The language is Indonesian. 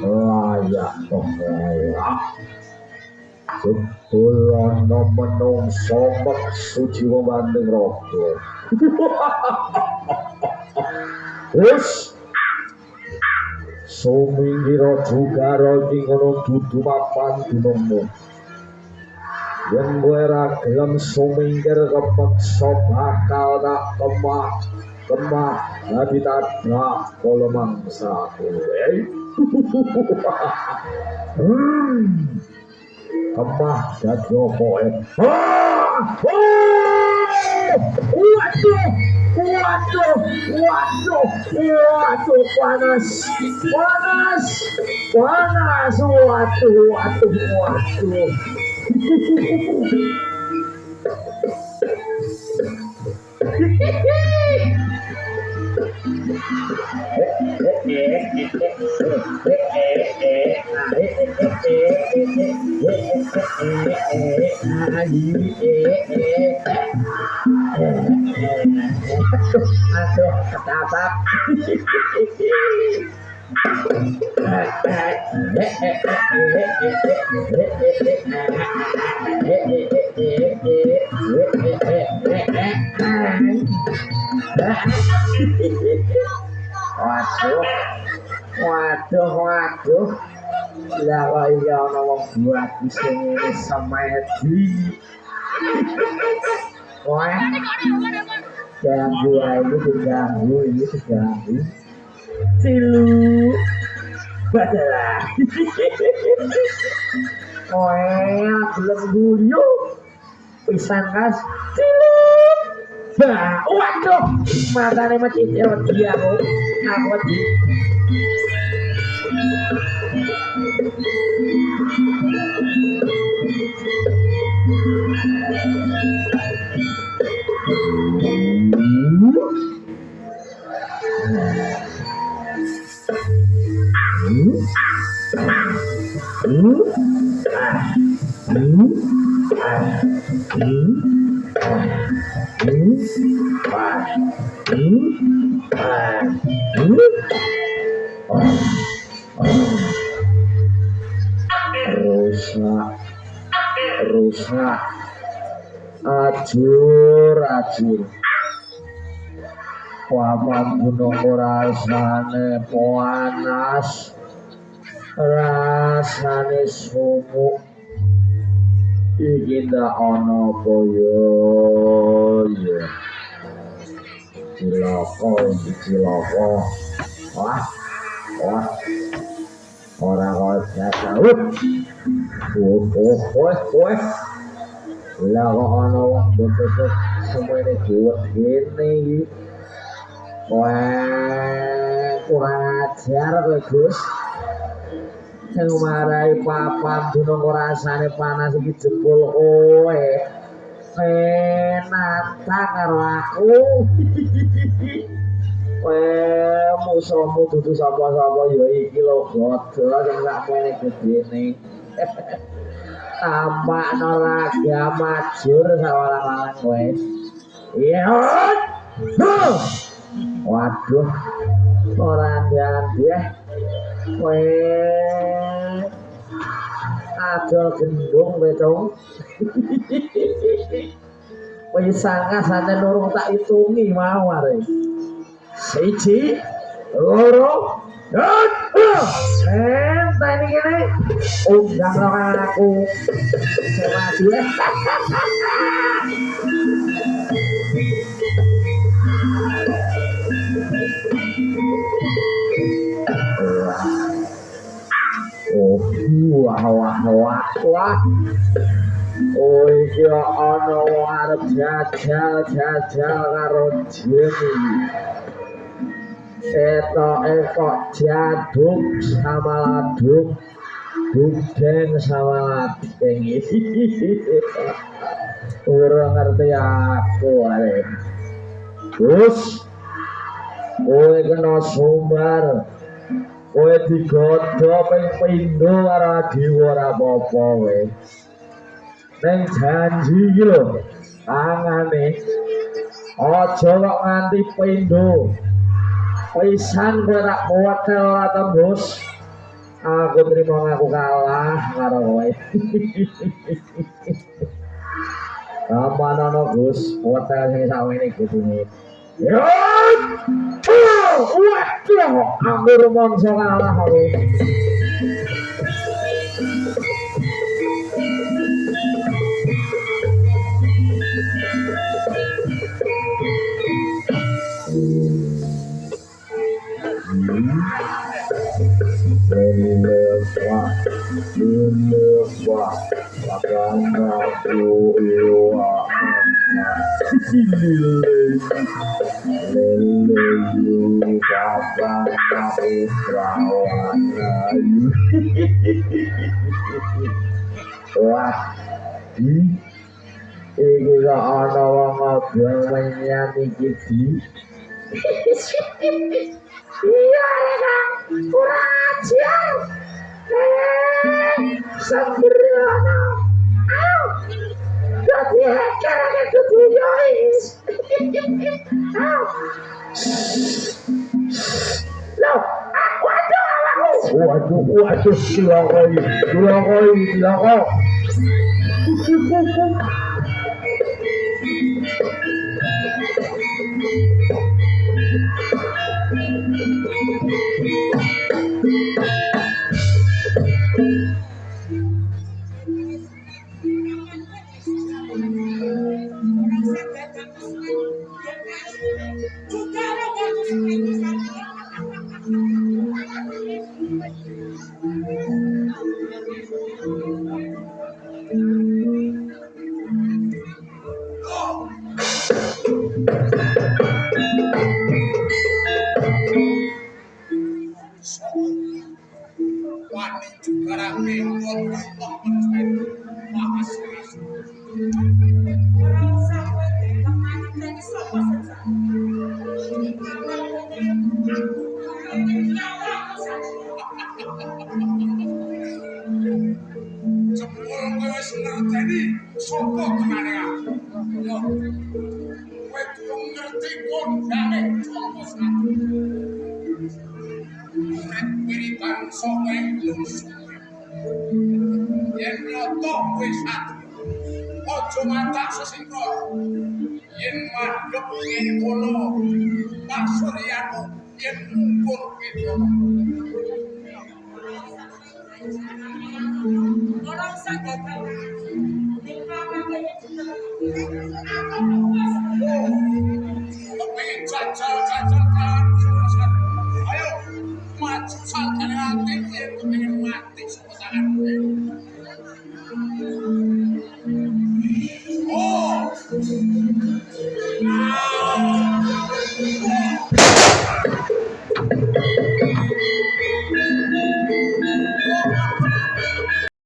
layak pengelak Jebulana menungso suci wanding raga. Wis sumingira jugara iki ngono dudu papan dunungmu. Yen kowe ra gelem sumingkir kepeksa bakal tak kemah dadi tadak kala mangsa kowe. Kemah dadi opo Waduh, panas, waduh. Aduh, ketapap. Waduh. Lah kok iya ana wong buat sing semedi. Wah. Diganggu. Cilu. Badalah. Gelem guyu. Pisan kas. Cilu. Bah, waduh. Matane macicil dia kok. Aku di. Rusak ajur paman gunung rasane panas rasane sumuk iki ndak ana apa ya cilaka wah ora kok jauh Woi. Lah kok ana wong bentuk semene dhuwit kene iki. Wah, kurang ajar kowe, Gus. Sing marai papan gunung rasane panas iki jebul kowe. Nantang karo aku. Musuhmu dudu sapa-sapa ya iki lho, Godha sing sakmene gedene. Tampakno raga majur sawarang-warang kowe. Iya. Waduh. Ora ndang-ndang. Kowe adol gendung kowe to. Pisang asane nurung tak hitungi mau are. Siji, loro, entah ini gini, undang orang aku, sama dia. Oh, wah, wah, wah, wah. Oh, iki ana wong arep jajal karo Jenny. Setoke kok jaduk sama laduk, budeng sama ladeng. Ora ngerti aku are. Terus kowe kena sumbar. Kowe digodho ping pindho karo adiwa ora apa-apa kowe. Neng janji iki lho, tangane aja kok nganti pindho. Pisan kowe tak buat ora tembus. Aku terima aku kalah karo kowe. Amanono Gus, hotel sing sawene kudune. Yo! Waduh, aku rumangsa kalah aku. Wah, iki kok ana wong ngobrol menyang iki di. Iya reka, kurang ajar. Sembrono. Ayo. Dadi hacker nek kuduyois. Ayo. Loh, aku ada awakku. Waduh, silakoi.